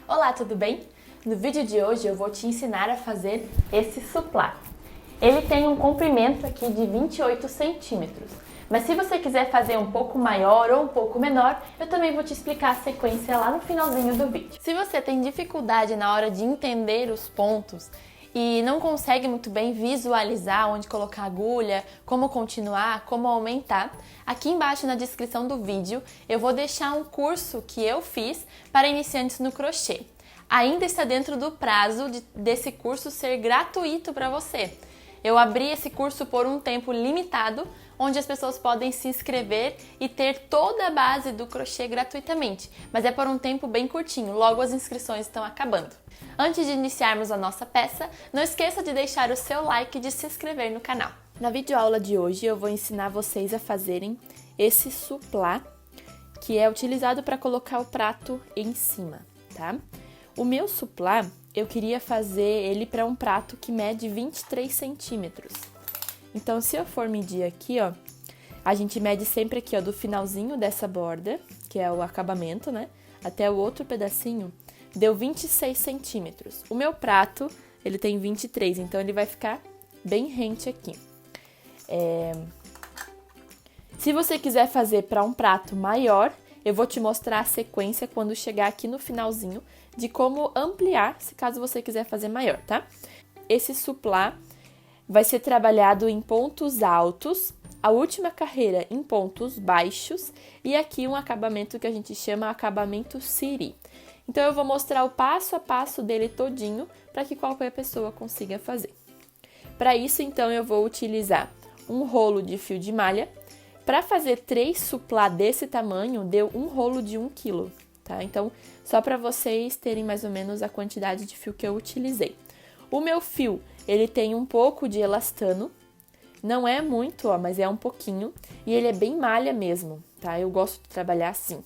Olá, tudo bem? No vídeo de hoje eu vou te ensinar a fazer esse suplá. Ele tem um comprimento aqui de 28 centímetros, mas se você quiser fazer um pouco maior ou um pouco menor, eu também vou te explicar a sequência lá no finalzinho do vídeo. Se você tem dificuldade na hora de entender os pontos e não consegue muito bem visualizar onde colocar a agulha, como continuar, como aumentar, aqui embaixo na descrição do vídeo eu vou deixar um curso que eu fiz para iniciantes no crochê. Ainda está dentro do prazo desse curso ser gratuito para você. Eu abri esse curso por um tempo limitado, onde as pessoas podem se inscrever e ter toda a base do crochê gratuitamente, mas é por um tempo bem curtinho, logo as inscrições estão acabando. Antes de iniciarmos a nossa peça, não esqueça de deixar o seu like e de se inscrever no canal. Na videoaula de hoje eu vou ensinar vocês a fazerem esse suplá, que é utilizado para colocar o prato em cima, tá? O meu suplá, eu queria fazer ele para um prato que mede 23 centímetros. Então, se eu for medir aqui, ó, a gente mede sempre aqui, ó, do finalzinho dessa borda, que é o acabamento, né, até o outro pedacinho, deu 26 centímetros. O meu prato, ele tem 23, então ele vai ficar bem rente aqui. Se você quiser fazer para um prato maior, eu vou te mostrar a sequência quando chegar aqui no finalzinho de como ampliar, se caso você quiser fazer maior, tá? Esse suplá vai ser trabalhado em pontos altos, a última carreira em pontos baixos e aqui um acabamento que a gente chama acabamento siri. Então eu vou mostrar o passo a passo dele todinho para que qualquer pessoa consiga fazer. Para isso, então, eu vou utilizar um rolo de fio de malha. Para fazer 3 suplá desse tamanho, deu um rolo de 1 kg, tá? Então, só para vocês terem mais ou menos a quantidade de fio que eu utilizei. O meu fio, ele tem um pouco de elastano, não é muito, ó, mas é um pouquinho, e ele é bem malha mesmo, tá? Eu gosto de trabalhar assim.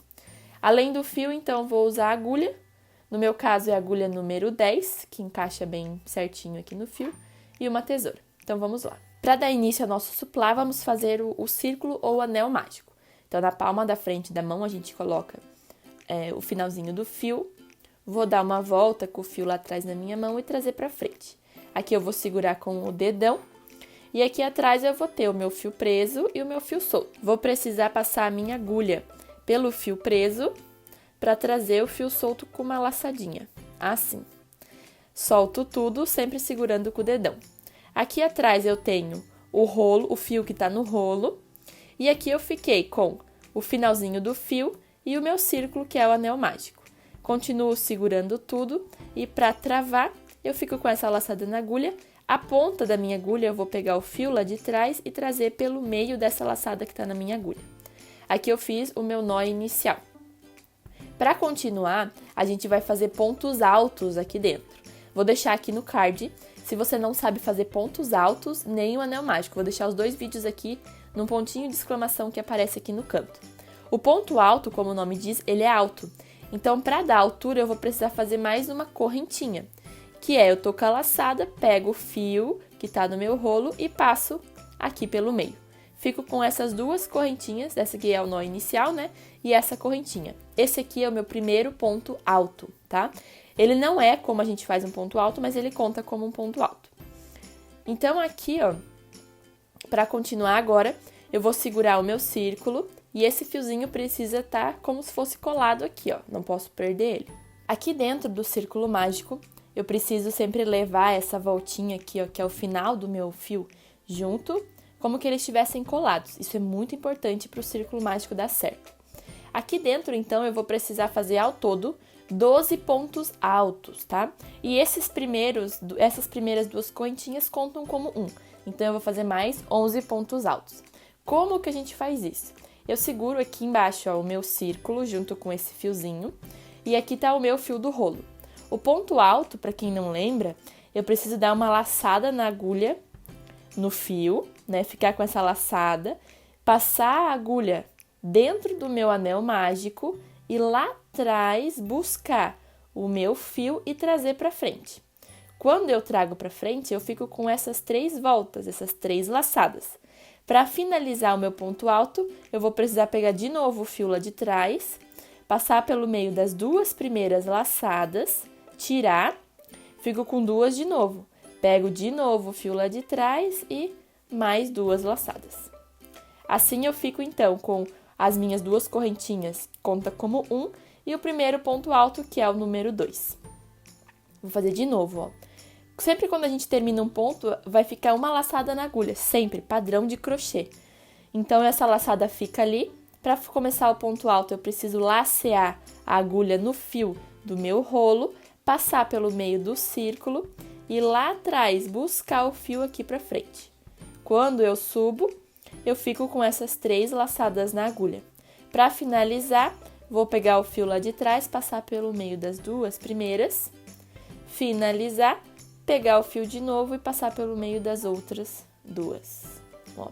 Além do fio, então, vou usar a agulha, no meu caso é a agulha número 10, que encaixa bem certinho aqui no fio, e uma tesoura. Então, vamos lá. Para dar início ao nosso suplá, vamos fazer o círculo ou anel mágico. Então, na palma da frente da mão, a gente coloca o finalzinho do fio. Vou dar uma volta com o fio lá atrás na minha mão e trazer para frente. Aqui eu vou segurar com o dedão. E aqui atrás eu vou ter o meu fio preso e o meu fio solto. Vou precisar passar a minha agulha pelo fio preso para trazer o fio solto com uma laçadinha. Assim. Solto tudo, sempre segurando com o dedão. Aqui atrás eu tenho o rolo, o fio que tá no rolo, e aqui eu fiquei com o finalzinho do fio e o meu círculo, que é o anel mágico. Continuo segurando tudo e para travar, eu fico com essa laçada na agulha. A ponta da minha agulha eu vou pegar o fio lá de trás e trazer pelo meio dessa laçada que tá na minha agulha. Aqui eu fiz o meu nó inicial. Para continuar, a gente vai fazer pontos altos aqui dentro. Vou deixar aqui no card. Se você não sabe fazer pontos altos, nem o anel mágico, vou deixar os 2 vídeos aqui num pontinho de exclamação que aparece aqui no canto. O ponto alto, como o nome diz, ele é alto. Então, para dar altura, eu vou precisar fazer mais uma correntinha, que é eu tô com a laçada, pego o fio que tá no meu rolo e passo aqui pelo meio. Fico com essas 2 correntinhas, essa aqui é o nó inicial, né? E essa correntinha. Esse aqui é o meu primeiro ponto alto, tá? Ele não é como a gente faz um ponto alto, mas ele conta como um ponto alto. Então, aqui, ó, para continuar agora, eu vou segurar o meu círculo e esse fiozinho precisa estar como se fosse colado aqui, ó, não posso perder ele. Aqui dentro do círculo mágico, eu preciso sempre levar essa voltinha aqui, ó, que é o final do meu fio, junto, como que eles estivessem colados. Isso é muito importante para o círculo mágico dar certo. Aqui dentro, então, eu vou precisar fazer ao todo 12 pontos altos, tá? E essas primeiras 2 correntinhas contam como 1. Então, eu vou fazer mais 11 pontos altos. Como que a gente faz isso? Eu seguro aqui embaixo, ó, o meu círculo junto com esse fiozinho. E aqui tá o meu fio do rolo. O ponto alto, para quem não lembra, eu preciso dar uma laçada na agulha, no fio, né? Ficar com essa laçada, passar a agulha dentro do meu anel mágico e lá atrás buscar o meu fio e trazer para frente. Quando eu trago para frente, eu fico com essas 3 voltas, essas 3 laçadas. Para finalizar o meu ponto alto, eu vou precisar pegar de novo o fio lá de trás, passar pelo meio das 2 primeiras laçadas, tirar, fico com 2 de novo. Pego de novo o fio lá de trás e mais 2 laçadas. Assim eu fico então com as minhas 2 correntinhas, conta como 1, e o primeiro ponto alto, que é o número 2. Vou fazer de novo, ó. Sempre quando a gente termina um ponto, vai ficar uma laçada na agulha, sempre, padrão de crochê. Então, essa laçada fica ali. Para começar o ponto alto, eu preciso lacear a agulha no fio do meu rolo, passar pelo meio do círculo e lá atrás buscar o fio aqui para frente. Quando eu subo, eu fico com essas 3 laçadas na agulha. Para finalizar, vou pegar o fio lá de trás, passar pelo meio das 2 primeiras, finalizar, pegar o fio de novo e passar pelo meio das outras 2. Ó.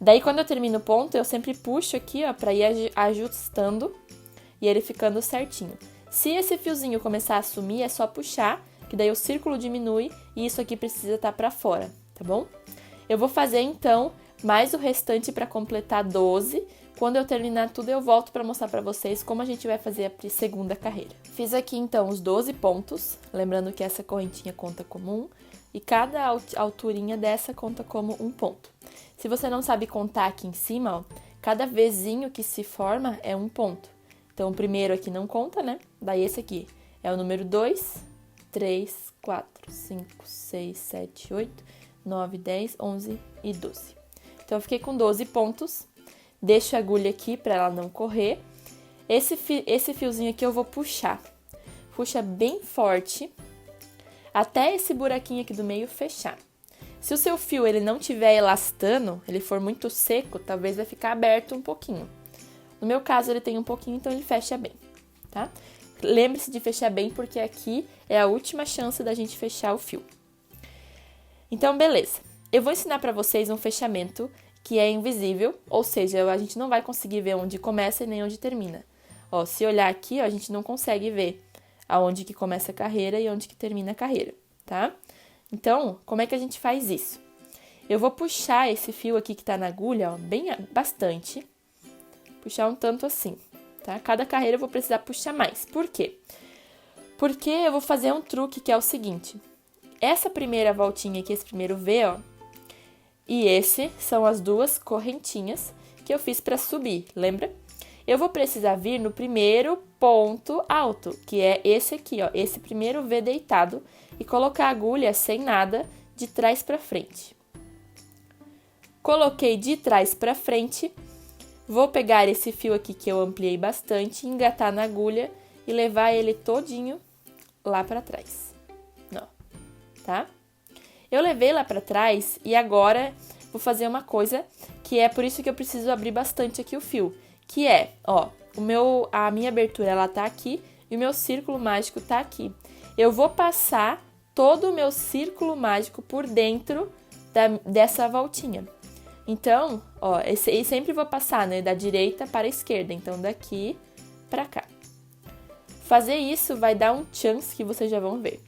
Daí, quando eu termino o ponto, eu sempre puxo aqui, ó, para ir ajustando e ele ficando certinho. Se esse fiozinho começar a sumir, é só puxar, que daí o círculo diminui e isso aqui precisa estar para fora, tá bom? Eu vou fazer, então, mais o restante para completar 12. Quando eu terminar tudo, eu volto para mostrar para vocês como a gente vai fazer a segunda carreira. Fiz aqui, então, os 12 pontos, lembrando que essa correntinha conta como 1, e cada alturinha dessa conta como 1 ponto. Se você não sabe contar aqui em cima, ó, cada vezinho que se forma é 1 ponto. Então, o primeiro aqui não conta, né? Daí, esse aqui é o número 2, 3, 4, 5, 6, 7, 8, 9, 10, 11 e 12. Então, eu fiquei com 12 pontos. Deixo a agulha aqui para ela não correr. Esse fiozinho aqui eu vou puxar. Puxa bem forte até esse buraquinho aqui do meio fechar. Se o seu fio ele não tiver elastano, ele for muito seco, talvez vai ficar aberto um pouquinho. No meu caso, ele tem um pouquinho, então ele fecha bem, tá? Lembre-se de fechar bem, porque aqui é a última chance da gente fechar o fio. Então, beleza. Eu vou ensinar para vocês um fechamento que é invisível, ou seja, a gente não vai conseguir ver onde começa e nem onde termina. Ó, se olhar aqui, ó, a gente não consegue ver aonde que começa a carreira e onde que termina a carreira, tá? Então, como é que a gente faz isso? Eu vou puxar esse fio aqui que tá na agulha, ó, bastante. Puxar um tanto assim, tá? Cada carreira eu vou precisar puxar mais. Por quê? Porque eu vou fazer um truque que é o seguinte. Essa primeira voltinha aqui, esse primeiro V, ó, e esse são as 2 correntinhas que eu fiz para subir, lembra? Eu vou precisar vir no primeiro ponto alto, que é esse aqui, ó, esse primeiro V deitado, e colocar a agulha sem nada de trás para frente. Coloquei de trás para frente, vou pegar esse fio aqui que eu ampliei bastante, engatar na agulha e levar ele todinho lá para trás. Não, tá? Eu levei lá para trás e agora vou fazer uma coisa que é por isso que eu preciso abrir bastante aqui o fio, que é, ó, a minha abertura ela tá aqui e o meu círculo mágico tá aqui. Eu vou passar todo o meu círculo mágico por dentro dessa voltinha. Então, ó, e sempre vou passar, né, da direita para a esquerda, então daqui para cá. Fazer isso vai dar um chance que vocês já vão ver.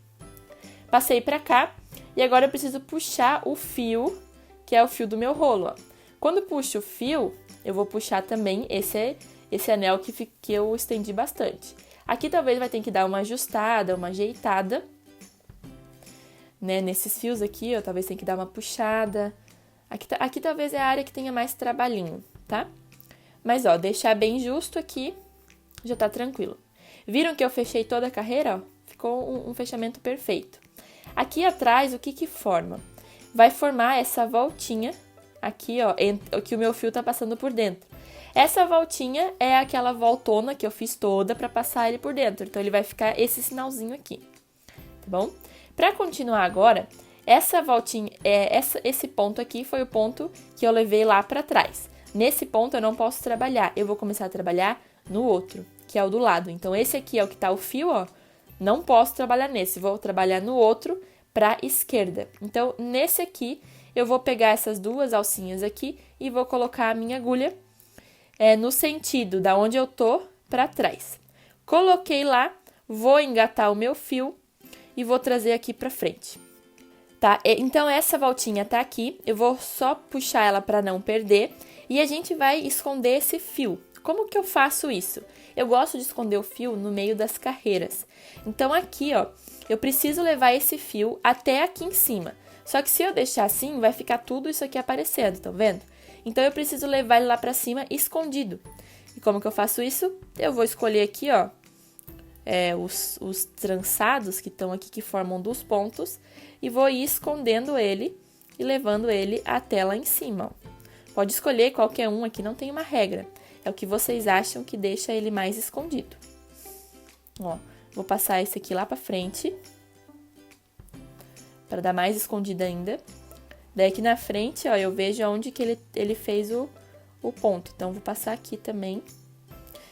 Passei para cá. E agora eu preciso puxar o fio, que é o fio do meu rolo, ó. Quando puxo o fio, eu vou puxar também esse anel que eu estendi bastante. Aqui talvez vai ter que dar uma ajustada, uma ajeitada, né? Nesses fios aqui, ó, talvez tenha que dar uma puxada. Aqui talvez é a área que tenha mais trabalhinho, tá? Mas, ó, deixar bem justo aqui, já tá tranquilo. Viram que eu fechei toda a carreira, ó? Ficou um fechamento perfeito. Aqui atrás, o que forma? Vai formar essa voltinha aqui, ó, que o meu fio tá passando por dentro. Essa voltinha é aquela voltona que eu fiz toda para passar ele por dentro. Então, ele vai ficar esse sinalzinho aqui, tá bom? Para continuar agora, essa voltinha, esse ponto aqui foi o ponto que eu levei lá para trás. Nesse ponto eu não posso trabalhar, eu vou começar a trabalhar no outro, que é o do lado. Então, esse aqui é o que tá o fio, ó. Não posso trabalhar nesse, vou trabalhar no outro para a esquerda. Então, nesse aqui, eu vou pegar essas 2 alcinhas aqui e vou colocar a minha agulha no sentido da onde eu tô para trás. Coloquei lá, vou engatar o meu fio e vou trazer aqui para frente. Tá? Então, essa voltinha tá aqui, eu vou só puxar ela para não perder e a gente vai esconder esse fio. Como que eu faço isso? Eu gosto de esconder o fio no meio das carreiras. Então aqui, ó, eu preciso levar esse fio até aqui em cima. Só que se eu deixar assim, vai ficar tudo isso aqui aparecendo, tá vendo? Então eu preciso levar ele lá pra cima escondido. E como que eu faço isso? Eu vou escolher aqui, ó, os trançados que estão aqui, que formam dos pontos, e vou ir escondendo ele e levando ele até lá em cima, ó. Pode escolher qualquer um, aqui não tem uma regra. É o que vocês acham que deixa ele mais escondido. Ó, vou passar esse aqui lá pra frente, para dar mais escondido ainda. Daí aqui na frente, ó, eu vejo onde que ele fez o ponto. Então, vou passar aqui também.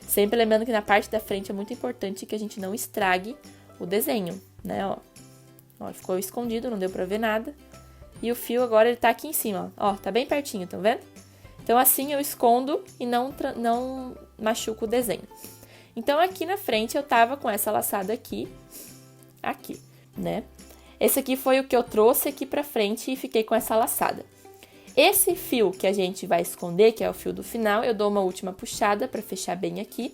Sempre lembrando que na parte da frente é muito importante que a gente não estrague o desenho, né, ó. Ó, ficou escondido, não deu pra ver nada. E o fio agora ele tá aqui em cima, ó, tá bem pertinho, tá vendo? Então, assim eu escondo e não machuco o desenho. Então, aqui na frente eu tava com essa laçada aqui, né? Esse aqui foi o que eu trouxe aqui pra frente e fiquei com essa laçada. Esse fio que a gente vai esconder, que é o fio do final, eu dou uma última puxada pra fechar bem aqui.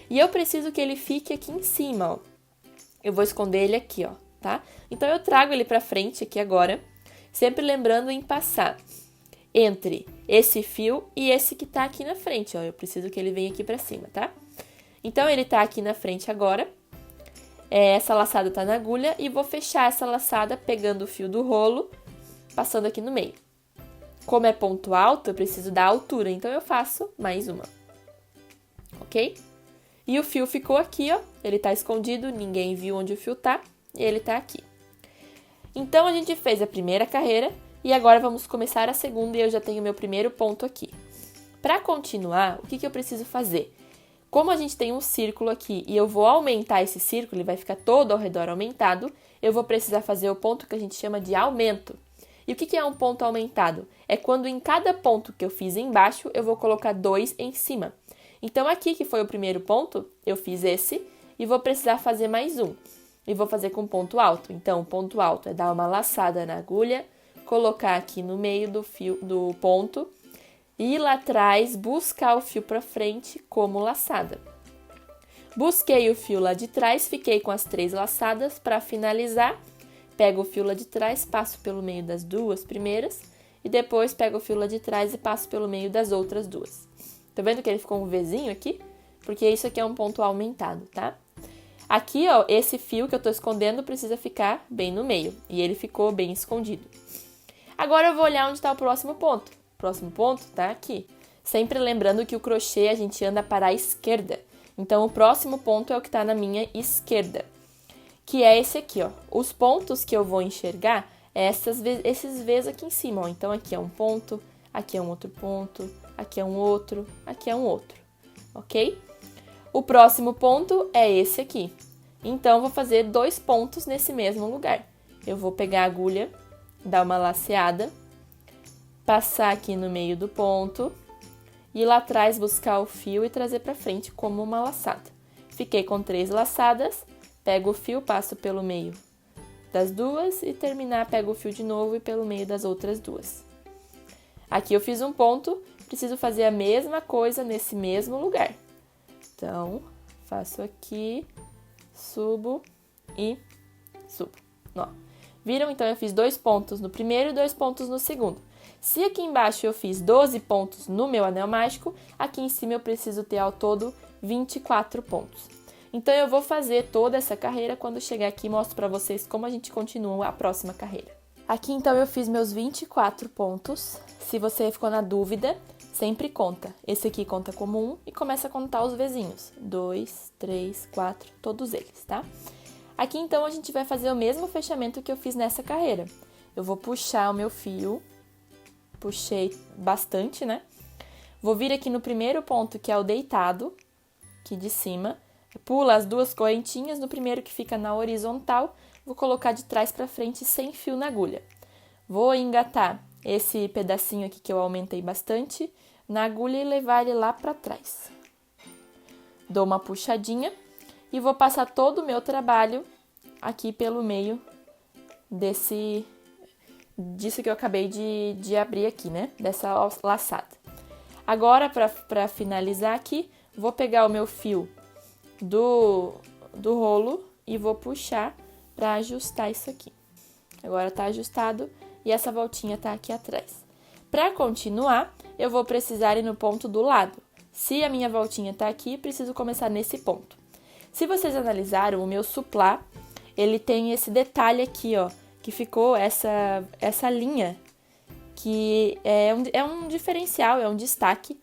E eu preciso que ele fique aqui em cima, ó. Eu vou esconder ele aqui, ó, tá? Então, eu trago ele pra frente aqui agora, sempre lembrando em passar entre esse fio e esse que tá aqui na frente, ó. Eu preciso que ele venha aqui pra cima, tá? Então, ele tá aqui na frente agora. Essa laçada tá na agulha e vou fechar essa laçada pegando o fio do rolo, passando aqui no meio. Como é ponto alto, eu preciso da altura, então eu faço mais uma. Ok? E o fio ficou aqui, ó. Ele tá escondido, ninguém viu onde o fio tá, e ele tá aqui. Então, a gente fez a primeira carreira e agora vamos começar a segunda e eu já tenho meu primeiro ponto aqui. Para continuar, o que eu preciso fazer? Como a gente tem um círculo aqui e eu vou aumentar esse círculo, ele vai ficar todo ao redor aumentado, eu vou precisar fazer o ponto que a gente chama de aumento. E o que é um ponto aumentado? É quando em cada ponto que eu fiz embaixo, eu vou colocar 2 em cima. Então, aqui que foi o primeiro ponto, eu fiz esse e vou precisar fazer mais um. E vou fazer com ponto alto. Então, o ponto alto é dar uma laçada na agulha, colocar aqui no meio do fio do ponto, ir lá atrás, buscar o fio para frente como laçada. Busquei o fio lá de trás, fiquei com as 3 laçadas para finalizar. Pego o fio lá de trás, passo pelo meio das 2 primeiras e depois pego o fio lá de trás e passo pelo meio das outras 2. Tá vendo que ele ficou um Vzinho aqui? Porque isso aqui é um ponto aumentado, tá? Aqui, ó, esse fio que eu tô escondendo precisa ficar bem no meio e ele ficou bem escondido. Agora eu vou olhar onde tá o próximo ponto. O próximo ponto tá aqui. Sempre lembrando que o crochê a gente anda para a esquerda. Então, o próximo ponto é o que tá na minha esquerda, que é esse aqui, ó. Os pontos que eu vou enxergar é esses V's aqui em cima, ó. Então, aqui é um ponto, aqui é um outro ponto, aqui é um outro, aqui é um outro, ok? O próximo ponto é esse aqui. Então, vou fazer 2 pontos nesse mesmo lugar. Eu vou pegar a agulha, dar uma laceada, passar aqui no meio do ponto, ir lá atrás buscar o fio e trazer pra frente como uma laçada. Fiquei com 3 laçadas, pego o fio, passo pelo meio das 2 e terminar, pego o fio de novo e pelo meio das outras 2. Aqui eu fiz um ponto, preciso fazer a mesma coisa nesse mesmo lugar. Então, faço aqui, subo e subo. Ó. Viram? Então, eu fiz 2 pontos no primeiro e 2 pontos no segundo. Se aqui embaixo eu fiz 12 pontos no meu anel mágico, aqui em cima eu preciso ter ao todo 24 pontos. Então, eu vou fazer toda essa carreira, quando chegar aqui mostro pra vocês como a gente continua a próxima carreira. Aqui, então, eu fiz meus 24 pontos. Se você ficou na dúvida, sempre conta. Esse aqui conta como 1 e começa a contar os Vzinhos. 2, 3, 4, todos eles, tá? Aqui, então, a gente vai fazer o mesmo fechamento que eu fiz nessa carreira. Eu vou puxar o meu fio, puxei bastante, né? Vou vir aqui no primeiro ponto, que é o deitado, aqui de cima. Pula as 2 correntinhas, no primeiro que fica na horizontal, vou colocar de trás pra frente sem fio na agulha. Vou engatar esse pedacinho aqui que eu aumentei bastante na agulha e levar ele lá pra trás. Dou uma puxadinha e vou passar todo o meu trabalho aqui pelo meio disso que eu acabei de abrir aqui, né? Dessa laçada. Agora, para finalizar aqui, vou pegar o meu fio do rolo e vou puxar para ajustar isso aqui. Agora tá ajustado e essa voltinha tá aqui atrás. Para continuar, eu vou precisar ir no ponto do lado. Se a minha voltinha tá aqui, preciso começar nesse ponto. Se vocês analisaram, o meu suplá, ele tem esse detalhe aqui, ó, que ficou essa linha, que é um diferencial, é um destaque,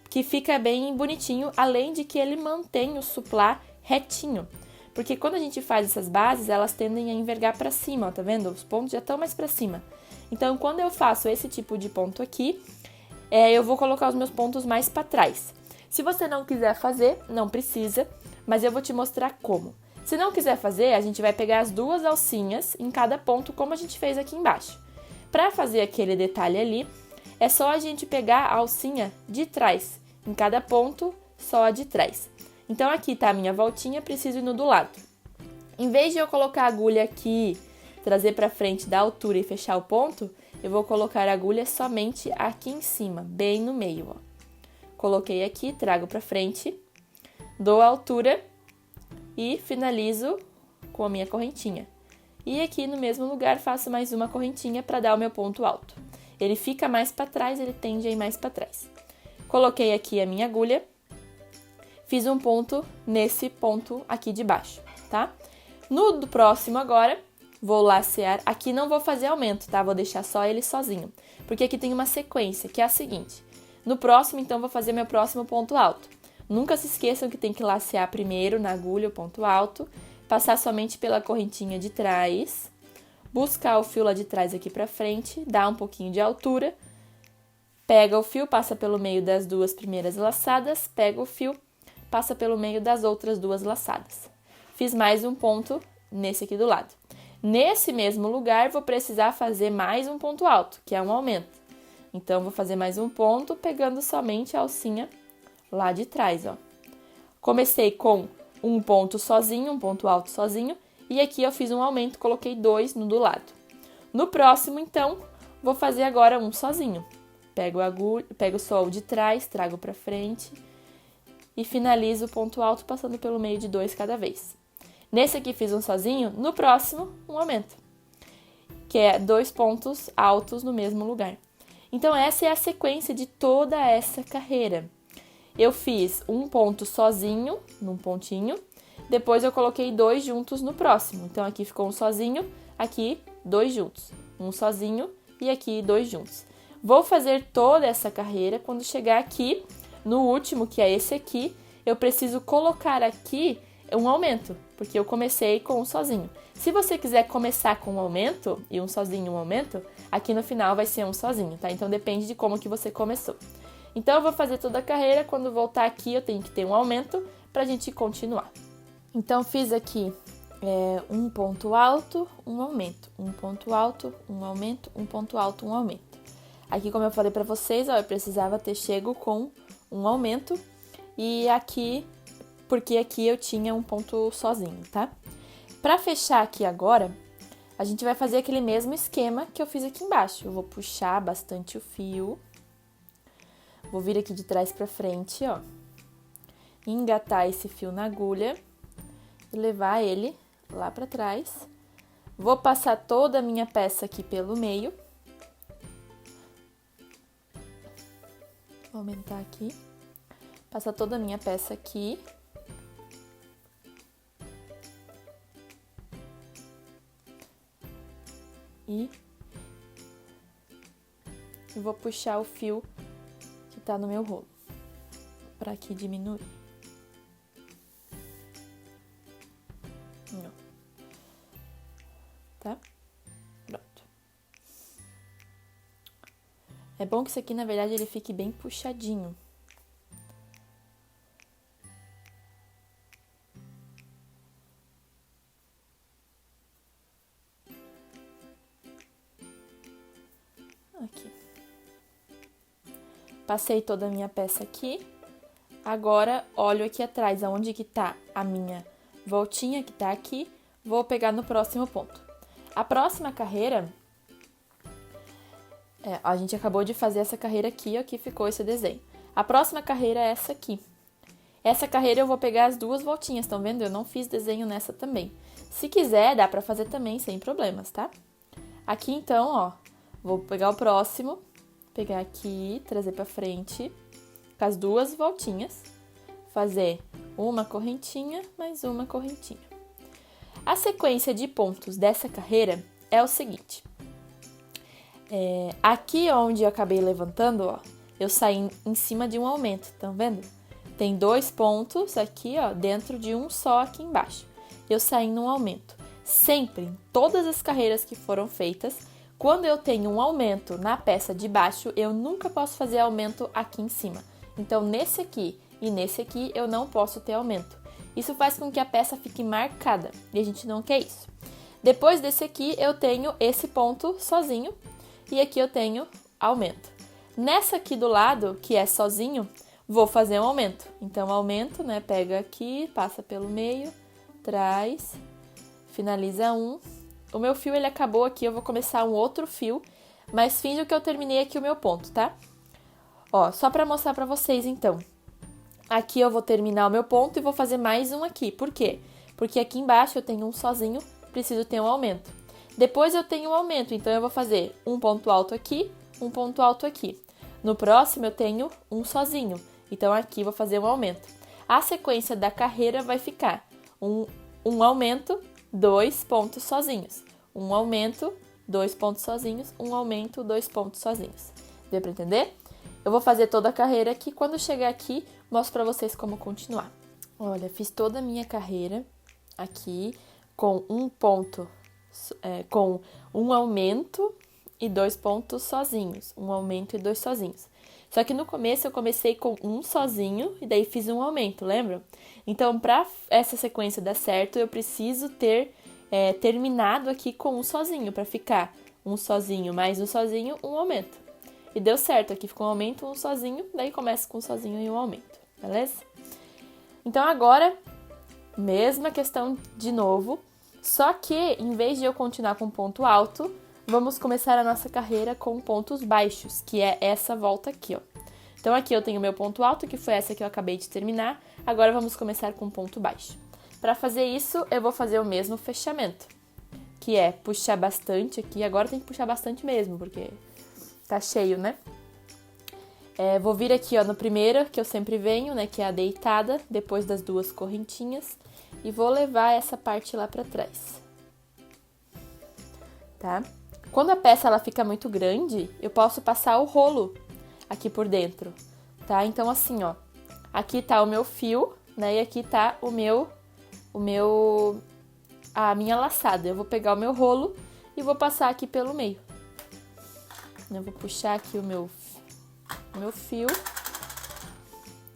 que fica bem bonitinho, além de que ele mantém o suplá retinho. Porque quando a gente faz essas bases, elas tendem a envergar para cima, ó, tá vendo? Os pontos já estão mais para cima. Então, quando eu faço esse tipo de ponto aqui, eu vou colocar os meus pontos mais para trás. Se você não quiser fazer, não precisa, mas eu vou te mostrar como. Se não quiser fazer, a gente vai pegar as duas alcinhas em cada ponto, como a gente fez aqui embaixo. Para fazer aquele detalhe ali, é só a gente pegar a alcinha de trás, em cada ponto, só a de trás. Então, aqui tá a minha voltinha, preciso ir no do lado. Em vez de eu colocar a agulha aqui, trazer para frente da altura e fechar o ponto, eu vou colocar a agulha somente aqui em cima, bem no meio, ó. Coloquei aqui, trago para frente, dou a altura e finalizo com a minha correntinha. E aqui no mesmo lugar faço mais uma correntinha para dar o meu ponto alto. Ele fica mais para trás, ele tende a ir mais para trás. Coloquei aqui a minha agulha, fiz um ponto nesse ponto aqui de baixo, tá? No do próximo agora, vou lacear. Aqui não vou fazer aumento, tá? Vou deixar só ele sozinho, porque aqui tem uma sequência, que é a seguinte. No próximo, então, vou fazer meu próximo ponto alto. Nunca se esqueçam que tem que lacear primeiro na agulha o ponto alto, passar somente pela correntinha de trás, buscar o fio lá de trás aqui pra frente, dar um pouquinho de altura, pega o fio, passa pelo meio das duas primeiras laçadas, pega o fio, passa pelo meio das outras duas laçadas. Fiz mais um ponto nesse aqui do lado. Nesse mesmo lugar, vou precisar fazer mais um ponto alto, que é um aumento. Então, vou fazer mais um ponto, pegando somente a alcinha lá de trás, ó. Comecei com um ponto sozinho, um ponto alto sozinho, e aqui eu fiz um aumento, coloquei 2 no do lado. No próximo, então, vou fazer agora um sozinho. Pego a agulha, pego só o de trás, trago pra frente e finalizo o ponto alto passando pelo meio de 2 cada vez. Nesse aqui fiz um sozinho, no próximo, um aumento, que é 2 pontos altos no mesmo lugar. Então, essa é a sequência de toda essa carreira. Eu fiz um ponto sozinho, num pontinho, depois eu coloquei 2 juntos no próximo. Então, aqui ficou um sozinho, aqui 2 juntos. Um sozinho e aqui 2 juntos. Vou fazer toda essa carreira, quando chegar aqui, no último, que é esse aqui, eu preciso colocar aqui um aumento, porque eu comecei com um sozinho. Se você quiser começar com um aumento, e um sozinho e um aumento, aqui no final vai ser um sozinho, tá? Então, depende de como que você começou. Então, eu vou fazer toda a carreira, quando voltar aqui eu tenho que ter um aumento pra gente continuar. Então, fiz aqui um ponto alto, um aumento, um ponto alto, um aumento, um ponto alto, um aumento. Aqui, como eu falei pra vocês, ó, eu precisava ter chego com um aumento e aqui, porque aqui eu tinha um ponto sozinho, tá? Pra fechar aqui agora, a gente vai fazer aquele mesmo esquema que eu fiz aqui embaixo. Eu vou puxar bastante o fio, vou vir aqui de trás pra frente, ó, engatar esse fio na agulha e levar ele lá pra trás. Vou passar toda a minha peça aqui pelo meio. Vou aumentar aqui. Passar toda a minha peça aqui. E vou puxar o fio que tá no meu rolo, pra aqui diminuir. Não. Tá? Pronto. É bom que isso aqui, na verdade, ele fique bem puxadinho. Aqui. Passei toda a minha peça aqui. Agora, olho aqui atrás, aonde que tá a minha voltinha, que tá aqui. Vou pegar no próximo ponto. A próxima carreira, A gente acabou de fazer essa carreira aqui, ó, que ficou esse desenho. A próxima carreira é essa aqui. Essa carreira eu vou pegar as 2 voltinhas, estão vendo? Eu não fiz desenho nessa também. Se quiser, dá pra fazer também, sem problemas, tá? Aqui, então, ó, vou pegar o próximo, pegar aqui, trazer pra frente, com as 2 voltinhas, fazer uma correntinha, mais uma correntinha. A sequência de pontos dessa carreira é o seguinte. Aqui onde eu acabei levantando, ó, eu saí em cima de um aumento, estão vendo? Tem 2 pontos aqui, ó, dentro de um só aqui embaixo. Eu saí num aumento. Sempre, em todas as carreiras que foram feitas, quando eu tenho um aumento na peça de baixo, eu nunca posso fazer aumento aqui em cima. Então, nesse aqui e nesse aqui, eu não posso ter aumento. Isso faz com que a peça fique marcada, e a gente não quer isso. Depois desse aqui, eu tenho esse ponto sozinho, e aqui eu tenho aumento. Nessa aqui do lado, que é sozinho, vou fazer um aumento. Então, aumento, né? Pega aqui, passa pelo meio, traz, finaliza um. O meu fio, ele acabou aqui, eu vou começar um outro fio, mas finge que eu terminei aqui o meu ponto, tá? Ó, só pra mostrar pra vocês, então. Aqui eu vou terminar o meu ponto e vou fazer mais um aqui. Por quê? Porque aqui embaixo eu tenho um sozinho, preciso ter um aumento. Depois eu tenho um aumento, então eu vou fazer um ponto alto aqui, um ponto alto aqui. No próximo eu tenho um sozinho, então aqui vou fazer um aumento. A sequência da carreira vai ficar um aumento, 2 pontos sozinhos. Um aumento, 2 pontos sozinhos, um aumento, 2 pontos sozinhos. Deu pra entender? Eu vou fazer toda a carreira aqui, quando chegar aqui, mostro pra vocês como continuar. Olha, fiz toda a minha carreira aqui com um ponto, com um aumento e 2 pontos sozinhos. Um aumento e 2 sozinhos. Só que no começo eu comecei com um sozinho e daí fiz um aumento, lembra? Então, pra essa sequência dar certo, eu preciso ter terminado aqui com um sozinho, pra ficar um sozinho mais um sozinho, um aumento. E deu certo, aqui ficou um aumento, um sozinho, daí começa com um sozinho e um aumento, beleza? Então agora, mesma questão de novo, só que em vez de eu continuar com ponto alto, vamos começar a nossa carreira com pontos baixos, que é essa volta aqui, ó. Então aqui eu tenho meu ponto alto, que foi essa que eu acabei de terminar, agora vamos começar com ponto baixo. Para fazer isso, eu vou fazer o mesmo fechamento, que é puxar bastante aqui, agora tem que puxar bastante mesmo, porque tá cheio, né? Vou vir aqui, ó, no primeiro, que eu sempre venho, né, que é a deitada, depois das 2 correntinhas, e vou levar essa parte lá pra trás, tá? Quando a peça ela fica muito grande, eu posso passar o rolo aqui por dentro, tá? Então, assim, ó, aqui tá o meu fio, né, e aqui tá a minha laçada. Eu vou pegar o meu rolo e vou passar aqui pelo meio. Eu vou puxar aqui o meu fio.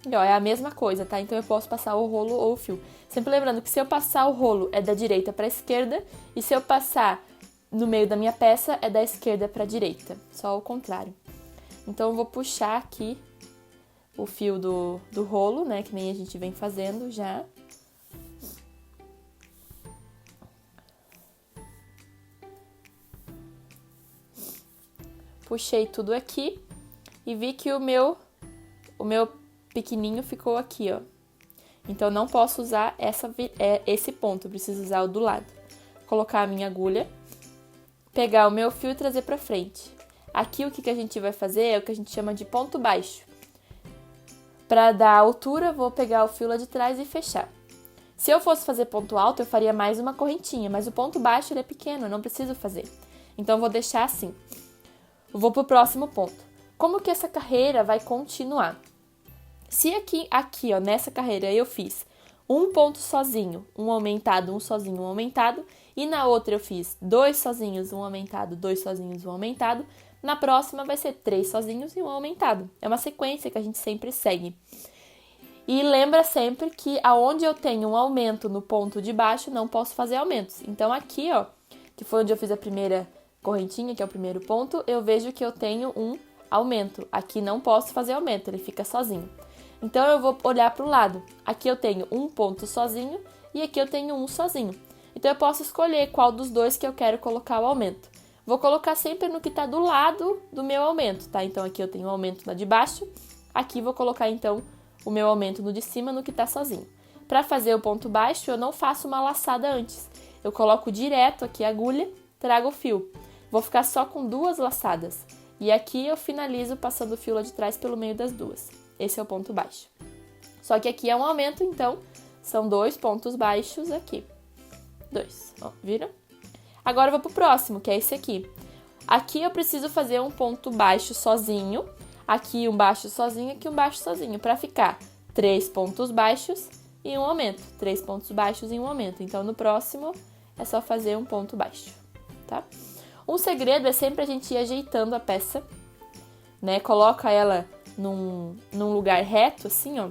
E ó, é a mesma coisa, tá? Então eu posso passar o rolo ou o fio. Sempre lembrando que se eu passar o rolo é da direita para a esquerda e se eu passar no meio da minha peça é da esquerda para a direita, só o contrário. Então eu vou puxar aqui o fio do rolo, né, que nem a gente vem fazendo já. Puxei tudo aqui e vi que o meu pequenininho ficou aqui, ó. Então, não posso usar esse ponto, eu preciso usar o do lado. Colocar a minha agulha, pegar o meu fio e trazer pra frente. Aqui, o que a gente vai fazer é o que a gente chama de ponto baixo. Pra dar altura, vou pegar o fio lá de trás e fechar. Se eu fosse fazer ponto alto, eu faria mais uma correntinha, mas o ponto baixo ele é pequeno, eu não preciso fazer. Então, vou deixar assim. Vou pro próximo ponto. Como que essa carreira vai continuar? Se aqui, ó, nessa carreira eu fiz um ponto sozinho, um aumentado, um sozinho, um aumentado, e na outra eu fiz 2 sozinhos, um aumentado, 2 sozinhos, um aumentado, na próxima vai ser 3 sozinhos e um aumentado. É uma sequência que a gente sempre segue. E lembra sempre que aonde eu tenho um aumento no ponto de baixo, não posso fazer aumentos. Então aqui, ó, que foi onde eu fiz a primeira correntinha, que é o primeiro ponto, eu vejo que eu tenho um aumento. Aqui não posso fazer aumento, ele fica sozinho. Então, eu vou olhar para o lado. Aqui eu tenho um ponto sozinho e aqui eu tenho um sozinho. Então, eu posso escolher qual dos dois que eu quero colocar o aumento. vou colocar sempre no que tá do lado do meu aumento, tá? Então, aqui eu tenho o aumento na de baixo, aqui vou colocar, então, o meu aumento no de cima no que tá sozinho. Para fazer o ponto baixo, eu não faço uma laçada antes. Eu coloco direto aqui a agulha, trago o fio. Vou ficar só com 2 laçadas. E aqui eu finalizo passando o fio lá de trás pelo meio das 2. Esse é o ponto baixo. Só que aqui é um aumento, então, são 2 pontos baixos aqui. 2, ó, viram? Agora eu vou pro próximo, que é esse aqui. Aqui eu preciso fazer um ponto baixo sozinho, aqui um baixo sozinho, aqui um baixo sozinho, para ficar 3 pontos baixos e um aumento. 3 pontos baixos e um aumento. Então, no próximo, é só fazer um ponto baixo, tá? Um segredo é sempre a gente ir ajeitando a peça, né? Coloca ela num lugar reto, assim, ó,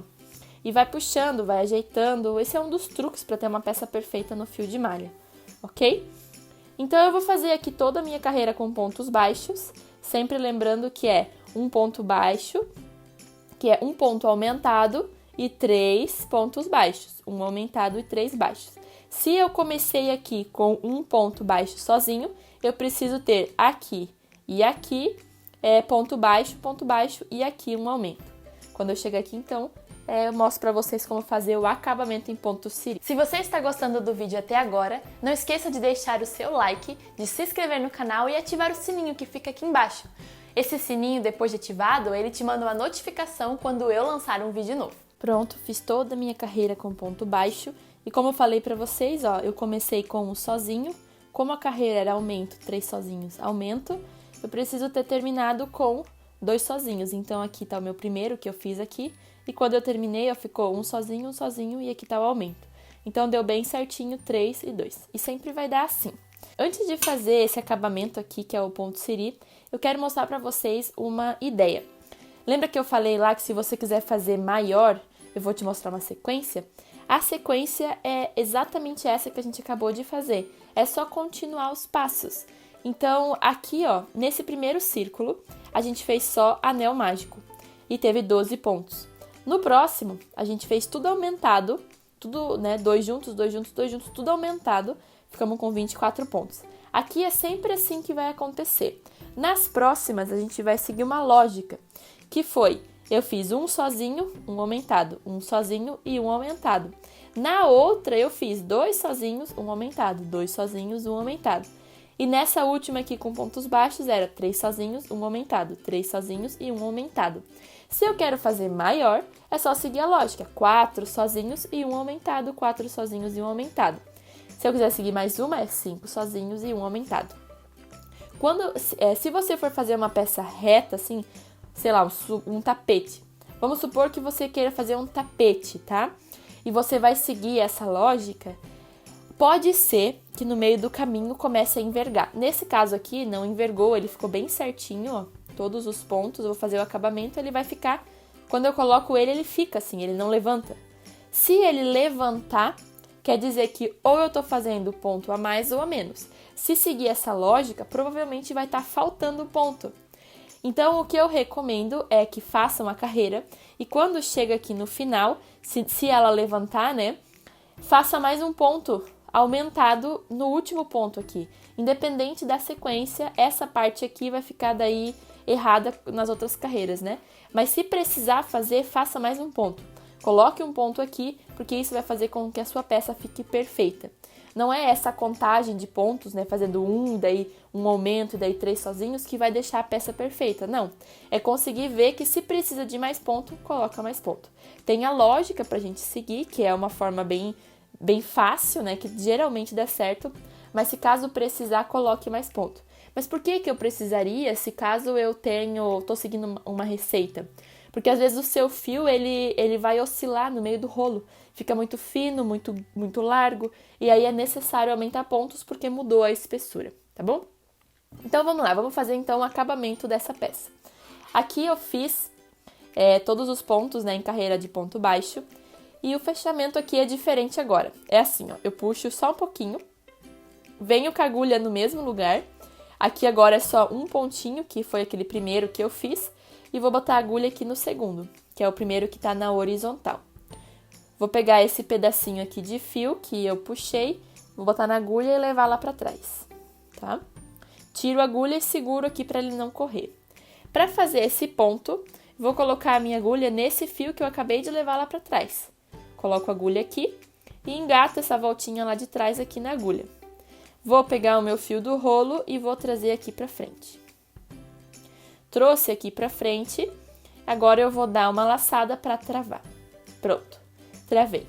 e vai puxando, vai ajeitando. Esse é um dos truques para ter uma peça perfeita no fio de malha, ok? Então, eu vou fazer aqui toda a minha carreira com pontos baixos, sempre lembrando que é um ponto baixo, que é um ponto aumentado e 3 pontos baixos, um aumentado e 3 baixos. Se eu comecei aqui com um ponto baixo sozinho, eu preciso ter aqui e aqui ponto baixo e aqui um aumento. Quando eu chegar aqui, então, eu mostro para vocês como fazer o acabamento em ponto siri. Se você está gostando do vídeo até agora, não esqueça de deixar o seu like, de se inscrever no canal e ativar o sininho que fica aqui embaixo. Esse sininho, depois de ativado, ele te manda uma notificação quando eu lançar um vídeo novo. Pronto, fiz toda a minha carreira com ponto baixo e como eu falei para vocês, ó, eu comecei com um sozinho. Como a carreira era aumento, 3 sozinhos, aumento, eu preciso ter terminado com 2 sozinhos. Então, aqui tá o meu primeiro que eu fiz aqui. E quando eu terminei, ficou um sozinho e aqui tá o aumento. Então, deu bem certinho 3 e 2. E sempre vai dar assim. Antes de fazer esse acabamento aqui, que é o ponto siri, eu quero mostrar pra vocês uma ideia. Lembra que eu falei lá que se você quiser fazer maior, eu vou te mostrar uma sequência? A sequência é exatamente essa que a gente acabou de fazer. É só continuar os passos. Então, aqui, ó, nesse primeiro círculo, a gente fez só anel mágico e teve 12 pontos. No próximo, a gente fez tudo aumentado, tudo, né, 2 juntos, tudo aumentado, ficamos com 24 pontos. Aqui é sempre assim que vai acontecer. Nas próximas, a gente vai seguir uma lógica, que foi, eu fiz um sozinho, um aumentado, um sozinho e um aumentado. Na outra, eu fiz 2 sozinhos, um aumentado, 2 sozinhos, um aumentado. E nessa última aqui com pontos baixos, era 3 sozinhos, um aumentado, 3 sozinhos e um aumentado. Se eu quero fazer maior, é só seguir a lógica, 4 sozinhos e um aumentado, 4 sozinhos e um aumentado. Se eu quiser seguir mais uma, é 5 sozinhos e um aumentado. Se você for fazer uma peça reta, assim, sei lá, um tapete. Vamos supor que você queira fazer um tapete, tá? E você vai seguir essa lógica. Pode ser que no meio do caminho comece a envergar. Nesse caso aqui, não envergou, ele ficou bem certinho, ó. Todos os pontos, eu vou fazer o acabamento, ele vai ficar... Quando eu coloco ele, ele fica assim, ele não levanta. Se ele levantar, quer dizer que ou eu tô fazendo ponto a mais ou a menos. Se seguir essa lógica, provavelmente vai estar faltando ponto. Então, o que eu recomendo é que façam a carreira e quando chega aqui no final, se ela levantar, né, faça mais um ponto aumentado no último ponto aqui. Independente da sequência, essa parte aqui vai ficar daí errada nas outras carreiras, né? Mas se precisar fazer, faça mais um ponto. Coloque um ponto aqui, porque isso vai fazer com que a sua peça fique perfeita. Não é essa contagem de pontos, né, fazendo um, daí um aumento, e daí 3 sozinhos, que vai deixar a peça perfeita. Não, é conseguir ver que se precisa de mais ponto, coloca mais ponto. Tem a lógica pra gente seguir, que é uma forma bem fácil, né, que geralmente dá certo, mas se caso precisar, coloque mais ponto. Mas por que eu precisaria se caso eu tô seguindo uma receita? Porque às vezes o seu fio, ele vai oscilar no meio do rolo. Fica muito fino, muito largo. E aí é necessário aumentar pontos porque mudou a espessura, tá bom? Então vamos lá, vamos fazer então o acabamento dessa peça. Aqui eu fiz todos os pontos, né, em carreira de ponto baixo. E o fechamento aqui é diferente agora. É assim, ó, eu puxo só um pouquinho. Venho com a agulha no mesmo lugar. Aqui agora é só um pontinho, que foi aquele primeiro que eu fiz. E vou botar a agulha aqui no segundo, que é o primeiro que tá na horizontal. Vou pegar esse pedacinho aqui de fio que eu puxei, vou botar na agulha e levar lá pra trás, tá? tiro a agulha e seguro aqui para ele não correr. Para fazer esse ponto, vou colocar a minha agulha nesse fio que eu acabei de levar lá para trás. Coloco a agulha aqui e engato essa voltinha lá de trás aqui na agulha. Vou pegar o meu fio do rolo e vou trazer aqui para frente. Trouxe aqui para frente, agora eu vou dar uma laçada para travar. Pronto, travei.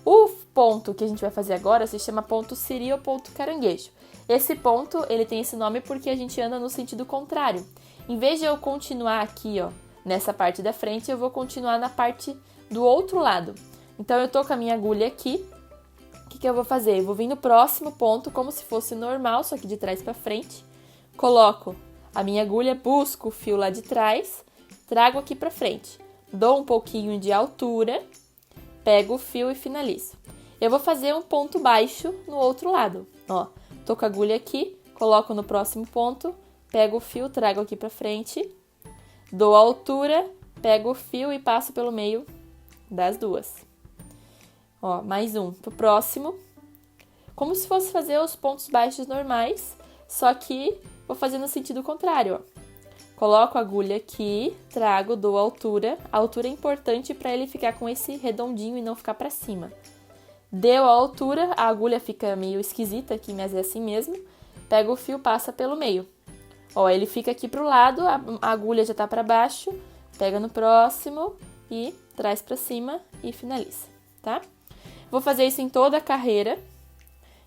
O ponto que a gente vai fazer agora se chama ponto siri ou ponto caranguejo. Esse ponto, ele tem esse nome porque a gente anda no sentido contrário. Em vez de eu continuar aqui, ó, nessa parte da frente, eu vou continuar na parte do outro lado. Então, eu tô com a minha agulha aqui. O que eu vou fazer? Eu vou vir no próximo ponto, como se fosse normal, só que de trás pra frente. Coloco a minha agulha, busco o fio lá de trás, trago aqui pra frente. Dou um pouquinho de altura, pego o fio e finalizo. Eu vou fazer um ponto baixo no outro lado, ó. Tô com a agulha aqui, coloco no próximo ponto, pego o fio, trago aqui pra frente, dou a altura, pego o fio e passo pelo meio das duas. Ó, mais um pro próximo. Como se fosse fazer os pontos baixos normais, só que vou fazer no sentido contrário, ó. Coloco a agulha aqui, trago, dou a altura. A altura é importante para ele ficar com esse redondinho e não ficar para cima. Deu a altura, a agulha fica meio esquisita aqui, mas é assim mesmo. Pega o fio, passa pelo meio. Ó, ele fica aqui pro lado, a agulha já tá para baixo. Pega no próximo e traz para cima e finaliza, tá? Vou fazer isso em toda a carreira,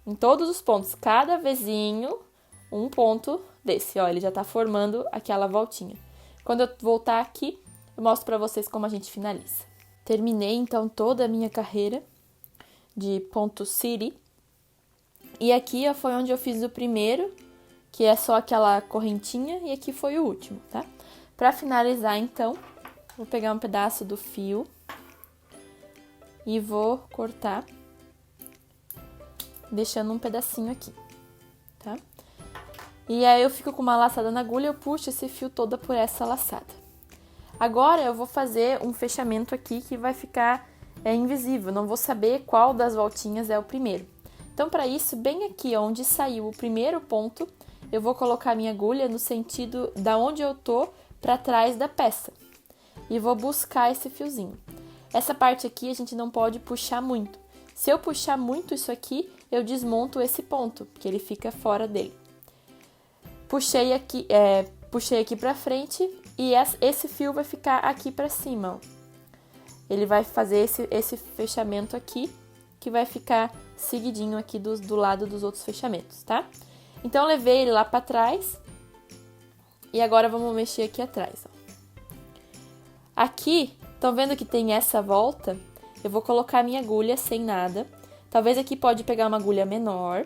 em todos os pontos, cada vezinho, um ponto desse, ó, ele já tá formando aquela voltinha. Quando eu voltar aqui, eu mostro pra vocês como a gente finaliza. Terminei, então, toda a minha carreira de ponto siri. E aqui, ó, foi onde eu fiz o primeiro, que é só aquela correntinha, e aqui foi o último, tá? Pra finalizar, então, vou pegar um pedaço do fio e vou cortar, deixando um pedacinho aqui, tá? E aí eu fico com uma laçada na agulha, eu puxo esse fio todo por essa laçada. Agora eu vou fazer um fechamento aqui que vai ficar invisível, não vou saber qual das voltinhas é o primeiro. Então, para isso, bem aqui onde saiu o primeiro ponto, eu vou colocar a minha agulha no sentido da onde eu tô para trás da peça. E vou buscar esse fiozinho. Essa parte aqui a gente não pode puxar muito. Se eu puxar muito isso aqui, eu desmonto esse ponto, porque ele fica fora dele. Puxei aqui pra frente e esse fio vai ficar aqui pra cima, ó. Ele vai fazer esse fechamento aqui, que vai ficar seguidinho aqui do lado dos outros fechamentos, tá? Então, eu levei ele lá pra trás e agora vamos mexer aqui atrás, ó. Aqui, estão vendo que tem essa volta? Eu vou colocar a minha agulha sem nada. Talvez aqui pode pegar uma agulha menor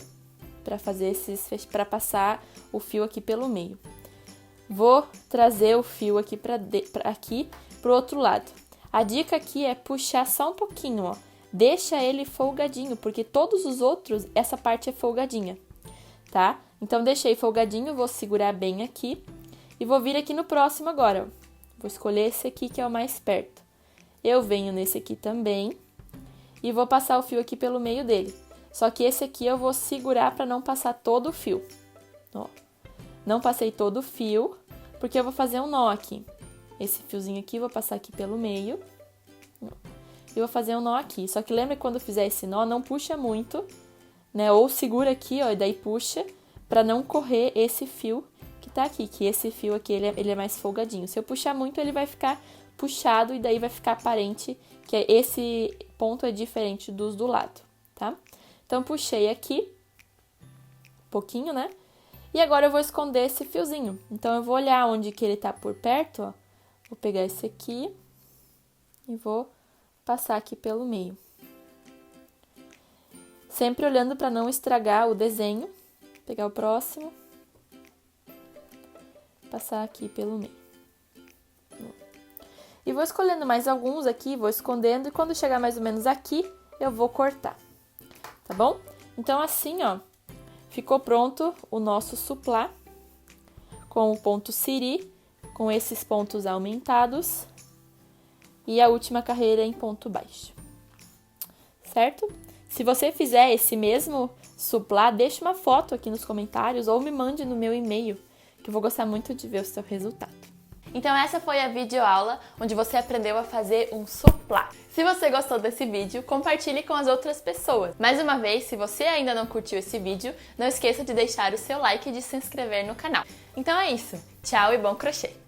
para fazer para passar o fio aqui pelo meio. Vou trazer o fio aqui aqui pro outro lado. A dica aqui é puxar só um pouquinho, ó. Deixa ele folgadinho, porque todos os outros, essa parte é folgadinha, tá? Então, deixei folgadinho, vou segurar bem aqui e vou vir aqui no próximo agora, ó. Vou escolher esse aqui que é o mais perto. Eu venho nesse aqui também e vou passar o fio aqui pelo meio dele. Só que esse aqui eu vou segurar para não passar todo o fio. Ó, não passei todo o fio, porque eu vou fazer um nó aqui. Esse fiozinho aqui, vou passar aqui pelo meio. E vou fazer um nó aqui. Só que lembra que quando fizer esse nó, não puxa muito, né? Ou segura aqui, ó, e daí puxa, para não correr esse fio que tá aqui. Que esse fio aqui, ele é mais folgadinho. Se eu puxar muito, ele vai ficar puxado e daí vai ficar aparente que esse ponto é diferente dos do lado, tá? Então, puxei aqui, um pouquinho, né? E agora eu vou esconder esse fiozinho. Então, eu vou olhar onde que ele tá por perto, ó. Vou pegar esse aqui e vou passar aqui pelo meio. Sempre olhando para não estragar o desenho. Vou pegar o próximo. Passar aqui pelo meio. E vou escolhendo mais alguns aqui, vou escondendo. E quando chegar mais ou menos aqui, eu vou cortar. Tá bom? Então, assim, ó, ficou pronto o nosso suplá com o ponto siri, com esses pontos aumentados e a última carreira em ponto baixo. Certo? Se você fizer esse mesmo suplá, deixe uma foto aqui nos comentários ou me mande no meu e-mail, que eu vou gostar muito de ver o seu resultado. Então essa foi a videoaula onde você aprendeu a fazer um suplá. Se você gostou desse vídeo, compartilhe com as outras pessoas. Mais uma vez, se você ainda não curtiu esse vídeo, não esqueça de deixar o seu like e de se inscrever no canal. Então é isso. Tchau e bom crochê!